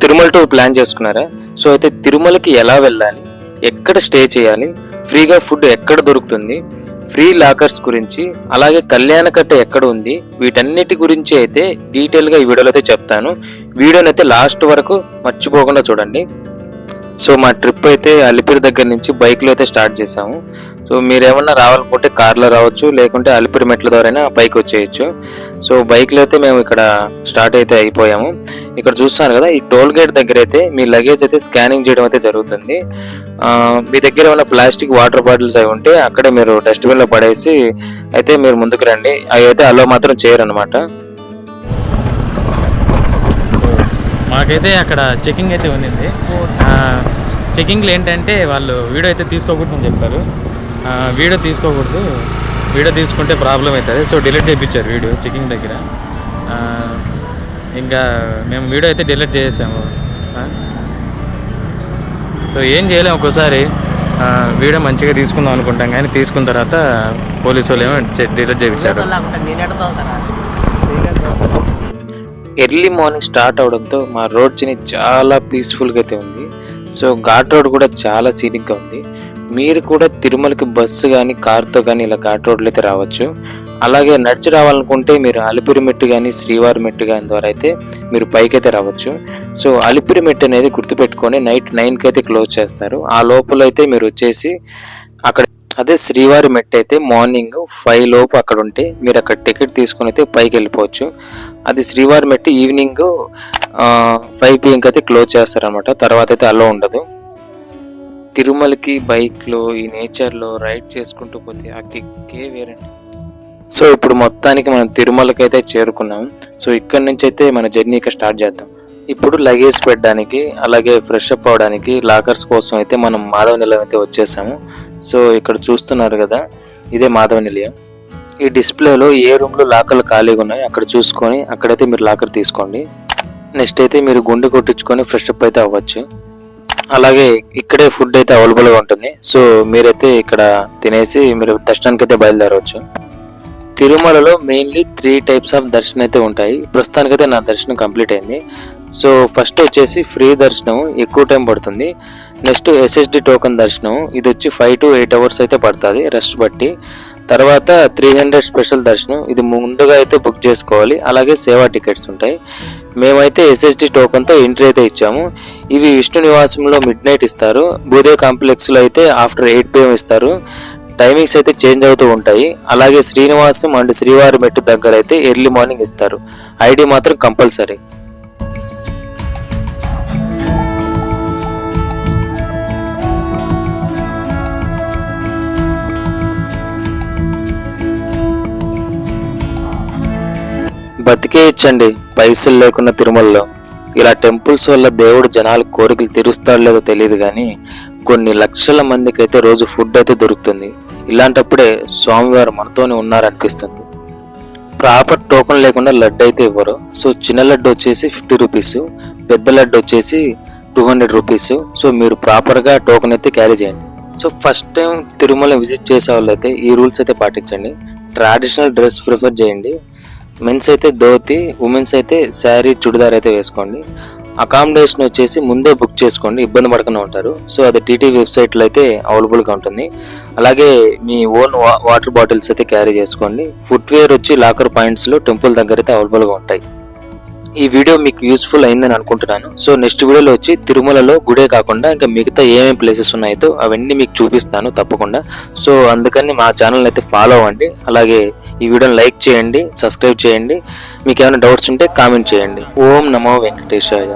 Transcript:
Tirumala tour plan చేసుకున్నారా? So అయితే తిరుమలకి ఎలా వెళ్ళాలి, ఎక్కడ స్టే చేయాలి, ఫ్రీగా ఫుడ్ ఎక్కడ దొరుకుతుంది, ఫ్రీ లాకర్స్ గురించి, అలాగే కళ్యాణకట్ట ఎక్కడ ఉంది, వీటన్నిటి గురించి అయితే డీటెయిల్గా ఈ వీడియోలో అయితే చెప్తాను. వీడియోని అయితే లాస్ట్ వరకు మర్చిపోకుండా చూడండి. సో మా ట్రిప్ అయితే అలిపిరి దగ్గర నుంచి బైక్లో అయితే స్టార్ట్ చేసాము. సో మీరు ఏమన్నా రావాలనుకుంటే కార్లో రావచ్చు, లేకుంటే అలిపిరి మెట్ల ద్వారైనా పైకి వచ్చేయచ్చు. సో బైక్లో అయితే మేము ఇక్కడ స్టార్ట్ అయితే అయిపోయాము. ఇక్కడ చూస్తున్నారు కదా, ఈ టోల్ గేట్ దగ్గర అయితే మీ లగేజ్ అయితే స్కానింగ్ చేయడం అయితే జరుగుతుంది. మీ దగ్గర ఏమైనా ప్లాస్టిక్ వాటర్ బాటిల్స్ అవి ఉంటే అక్కడే మీరు డస్ట్బిన్లో పడేసి అయితే మీరు ముందుకు రండి. అవి అయితే అలో మాత్రం చేయరు అనమాట. మాకైతే అక్కడ చెకింగ్ అయితే ఉన్నింది. చెకింగ్లో ఏంటంటే వాళ్ళు వీడియో అయితే తీసుకోకూడదని చెప్పారు. వీడియో తీసుకోకూడదు, వీడియో తీసుకుంటే ప్రాబ్లం అవుతుంది. సో డిలీట్ చేయించారు వీడియో చెకింగ్ దగ్గర. ఇంకా మేము వీడియో అయితే డిలీట్ చేసాము. సో ఏం చేయలేము, ఒక్కోసారి వీడియో మంచిగా తీసుకుందాం అనుకుంటాం, కానీ తీసుకున్న తర్వాత పోలీసు వాళ్ళు ఏమో డిలీట్ చేయించారు. ఎర్లీ మార్నింగ్ స్టార్ట్ అవడంతో మా రోడ్ జర్నీ చాలా పీస్ఫుల్గా అయితే ఉంది. సో ఘాట్ రోడ్ కూడా చాలా సీనిక్గా ఉంది. మీరు కూడా తిరుమలకి బస్సు కానీ కార్తో కానీ ఇలా ఘాట్ రోడ్లో అయితే రావచ్చు. అలాగే నడిచి రావాలనుకుంటే మీరు అలిపిరి మెట్టు కానీ శ్రీవారి మెట్టు కానీ ద్వారా అయితే మీరు పైకి అయితే రావచ్చు. సో అలిపిరి మెట్టు అనేది గుర్తుపెట్టుకొని నైట్ 9కి అయితే క్లోజ్ చేస్తారు. ఆ లోపల అయితే మీరు వచ్చేసి అక్కడ, అదే శ్రీవారి మెట్టు అయితే మార్నింగ్ 5 లోపు అక్కడ ఉంటే మీరు అక్కడ టికెట్ తీసుకుని అయితే పైకి వెళ్ళిపోవచ్చు. అది శ్రీవారి మెట్టు ఈవినింగ్ 5 PM అయితే క్లోజ్ చేస్తారనమాట. తర్వాత అయితే అలో ఉండదు. తిరుమలకి బైక్లో ఈ నేచర్లో రైడ్ చేసుకుంటూ పోతే ఆ కిక్కే వేరండి. సో ఇప్పుడు మొత్తానికి మనం తిరుమలకి అయితే చేరుకున్నాం. సో ఇక్కడ నుంచి అయితే మన జర్నీ ఇక స్టార్ట్ చేద్దాం. ఇప్పుడు లగేజ్ పెట్టడానికి, అలాగే ఫ్రెష్ అప్ అవడానికి లాకర్స్ కోసం అయితే మనం మాధవ నిలయం అయితే వచ్చేసాము. సో ఇక్కడ చూస్తున్నారు కదా, ఇదే మాధవ నిలయం. ఈ డిస్ప్లేలో ఏ రూమ్లో లాకర్లు ఖాళీగా ఉన్నాయో అక్కడ చూసుకొని అక్కడైతే మీరు లాకర్ తీసుకోండి. నెక్స్ట్ అయితే మీరు గుండె కొట్టించుకొని ఫ్రెష్ అప్ అయితే అవ్వచ్చు. అలాగే ఇక్కడే ఫుడ్ అయితే అవైలబుల్గా ఉంటుంది. సో మీరైతే ఇక్కడ తినేసి మీరు దర్శనానికి అయితే బయలుదేరవచ్చు. తిరుమలలో మెయిన్లీ 3 టైప్స్ ఆఫ్ దర్శనం అయితే ఉంటాయి. ప్రస్తుతానికైతే నా దర్శనం కంప్లీట్ అయింది. సో ఫస్ట్ వచ్చేసి ఫ్రీ దర్శనం, ఎక్కువ టైం పడుతుంది. నెక్స్ట్ SSD టోకెన్ దర్శనం, ఇది వచ్చి 5 to 8 hours అయితే పడుతుంది రెస్ట్ బట్టి. తర్వాత 300 స్పెషల్ దర్శనం, ఇది ముందుగా అయితే బుక్ చేసుకోవాలి. అలాగే సేవా టికెట్స్ ఉంటాయి. మేమైతే SSD టోకెన్తో ఎంట్రీ అయితే ఇచ్చాము. ఇవి విష్ణు నివాసంలో మిడ్-నైట్ ఇస్తారు. భూదేవ్ కాంప్లెక్స్లో అయితే ఆఫ్టర్ 8 PM ఇస్తారు. టైమింగ్స్ అయితే చేంజ్ అవుతూ ఉంటాయి. అలాగే శ్రీనివాసం అండ్ శ్రీవారి మెట్టు దగ్గర అయితే ఎర్లీ మార్నింగ్ ఇస్తారు. ID మాత్రం కంపల్సరీ. బతికేయచ్చండి పైసలు లేకున్న తిరుమలలో. ఇలా టెంపుల్స్ వల్ల దేవుడు జనాల కోరికలు తీరుస్తాడో లేదో తెలియదు, కానీ కొన్ని లక్షల మందికి అయితే రోజు ఫుడ్ అయితే దొరుకుతుంది. ఇలాంటప్పుడే స్వామివారు మనతోనే ఉన్నారనిపిస్తుంది. ప్రాపర్ టోకెన్ లేకుండా లడ్డు అయితే ఇవ్వరు. సో చిన్న లడ్డు వచ్చేసి 50 రూపీస్, పెద్ద లడ్డు వచ్చేసి 200 రూపీస్. సో మీరు ప్రాపర్గా టోకెన్ అయితే క్యారీ చేయండి. So first time Tirumala visit చేసే వాళ్ళు అయితే ఈ రూల్స్ అయితే పాటించండి. ట్రెడిషనల్ డ్రెస్ ప్రిఫర్ చేయండి. మెన్స్ అయితే ధోతి, ఉమెన్స్ అయితే శారీ చుడిదార్ అయితే వేసుకోండి. అకామిడేషన్ వచ్చేసి ముందే బుక్ చేసుకోండి, ఇబ్బంది పడకుండా ఉంటారు. సో అది TT వెబ్సైట్లో అయితే అవైలబుల్గా ఉంటుంది. అలాగే మీ ఓన్ వాటర్ బాటిల్స్ అయితే క్యారీ చేసుకోండి. ఫుట్వేర్ వచ్చి లాకర్ పాయింట్స్లో టెంపుల్ దగ్గర అయితే అవైలబుల్గా ఉంటాయి. ఈ వీడియో మీకు యూస్ఫుల్ అయిందని అనుకుంటున్నాను. సో నెక్స్ట్ వీడియోలో వచ్చి తిరుమలలో గుడే కాకుండా ఇంకా మిగతా ఏమేమి ప్లేసెస్ ఉన్నాయో అవన్నీ మీకు చూపిస్తాను తప్పకుండా. సో అందుకని మా ఛానల్ అయితే ఫాలో అవ్వండి. అలాగే ఈ వీడియోని లైక్ చేయండి, సబ్స్క్రైబ్ చేయండి. మీకు ఏమైనా డౌట్స్ ఉంటే కామెంట్ చేయండి. ఓం నమో వెంకటేశాయ.